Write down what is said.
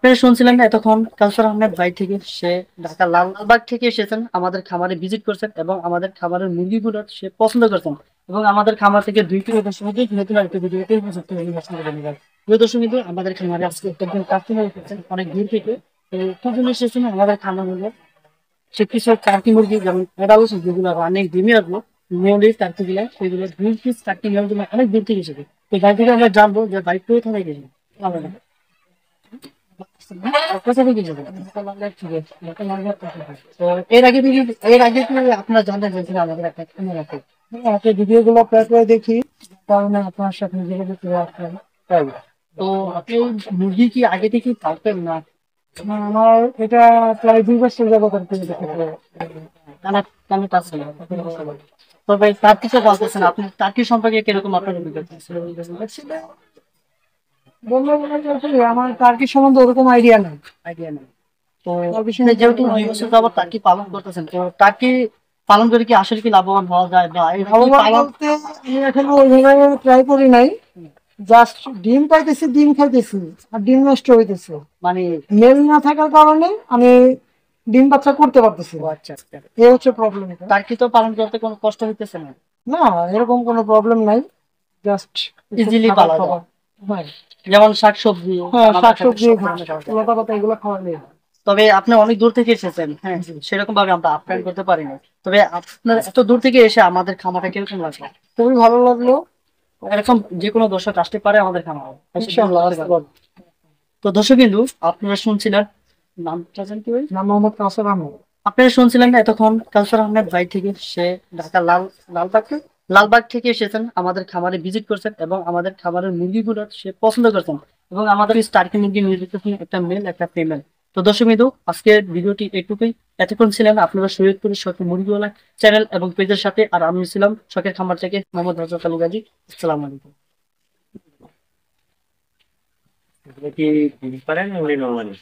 আপনারা শুনছিলেন না এতক্ষণ কাউসার আহমেদ ভাই থেকে, সে ঢাকা লালবাগ থেকে এসেছেন, আমাদের খামারে ভিজিট করছেন এবং আমাদের খামারের মুরগিগুলো সে পছন্দ করছেন এবং আমাদের খামার থেকে 2 কিলো নতুন একটা ভিডিওতে প্রিয় দর্শক বিন্দু, আমাদের খামারে আজকে একজন কাস্টমার এসেছেন অনেক দূর থেকে। তো কি জন্য এসেছেন আমাদের খামার হলো সে কিছু টার্কি মুরগি, যেমন অ্যাডাল্ট যেগুলো অনেক ডিমে আসবো মেয়লি টার্কি গুলা, সেগুলো 2 পিস টার্কি নেওয়ার জন্য অনেক দূর থেকে এসেছে। তো গাড়ি থেকে আমরা জানবো যে বাইক কোথায় থেকে গেছে। তো এর আগে এর আগে কি আপনারা জানতে চাইছেন আমাদের একটা খামার আছে? হ্যাঁ, আপনি ভিডিও গুলো প্রায় প্রায় দেখি, কারণে আপনার সাথে যোগাযোগ করে আসলাম। তাই তো আপনি মুরগি কি আগে থেকে পালতেন না? না, আমার এটা প্রায় 2 বছর যাবত আর কি টানা টানা কাজ ছিল। তো ভাই তার কিছু বলতেছেন, আপনি টার্কি সম্পর্কে কিরকম আপনার অভিজ্ঞতা ছিল? বলবো বলতে আসলে আমার টার্কি সম্বন্ধে ওরকম আইডিয়া নেই। তো আপনি যেহেতু 2 বছর যাবত টার্কি পালন করতেছেন, তো টার্কি পালন করে কি আসলে কি লাভবান হওয়া যায়, বা এই কি লাভবান পালন? বলতে আমি এখনো ওইভাবে ট্রাই করি নাই। জাস্ট ডিম পাইতেছি, ডিম খাইতেছি, আর ডিম নষ্ট হইতেছে। মানে মেল না থাকার কারণে আমি ডিম বাচ্চা করতে পারতেছি ও না। আচ্ছা আচ্ছা, এই হচ্ছে প্রবলেম। টার্কি তো পালন করতে কোনো কষ্ট হইতেছে না, না, এরকম কোনো প্রবলেম নাই। জাস্ট ইজিলি খাবার পালা যায়। খাবার। হ্যাঁ, যেমন শাকসবজি, হ্যাঁ, আমাদের সাথে শাকসবজি সব খাওয়া, ধরনের খাবার যায়। লতা পাতা এগুলো খাওয়া নেই। তবে আপনি অনেক দূর থেকে এসেছেন, হ্যাঁ, সেরকম ভাবে আমরা আপ্যায়ন করতে পারিনি। তবে আপনার এত দূর থেকে এসে আমাদের খামারটা কিরকম লাগলো? খুবই ভালো লাগলো। এরকম যে কোনো দর্শক আসতে পারে আমাদের খামারে, এসে visit ইনশাআল্লাহ করতে পারে। তো দর্শক কিন্তু আপনারা শুনছিলেন, নামটা জানতে পারি? নাম মোহাম্মদ কাউসার আহমেদ। আপনারা শুনছিলেন না এতক্ষণ কাউসার আহমেদ ভাই থেকে, সে ঢাকা লালবাগ থেকে এসেছেন, আমাদের খামারে ভিজিট করছেন এবং আমাদের খামারের মুরগিগুলো সে পছন্দ করছেন এবং আমাদের টার্কি মুরগি নিয়ে যেতেছেন একটা মেল একটা ফিমেল। তো দর্শক বিন্দু, আজকের ভিডিওটি এইটুকুই। এতক্ষণ ছিলেন আপনারা শরীয়তপুরের শখের মুরগিওয়ালা চ্যানেল এবং পেজের সাথে, আর আমি ছিলাম শখের খামার থেকে মোহাম্মদ হযরত আলী গাজী। আসসালামু আলাইকুম। এটা কি পারেন উনি নর্মালি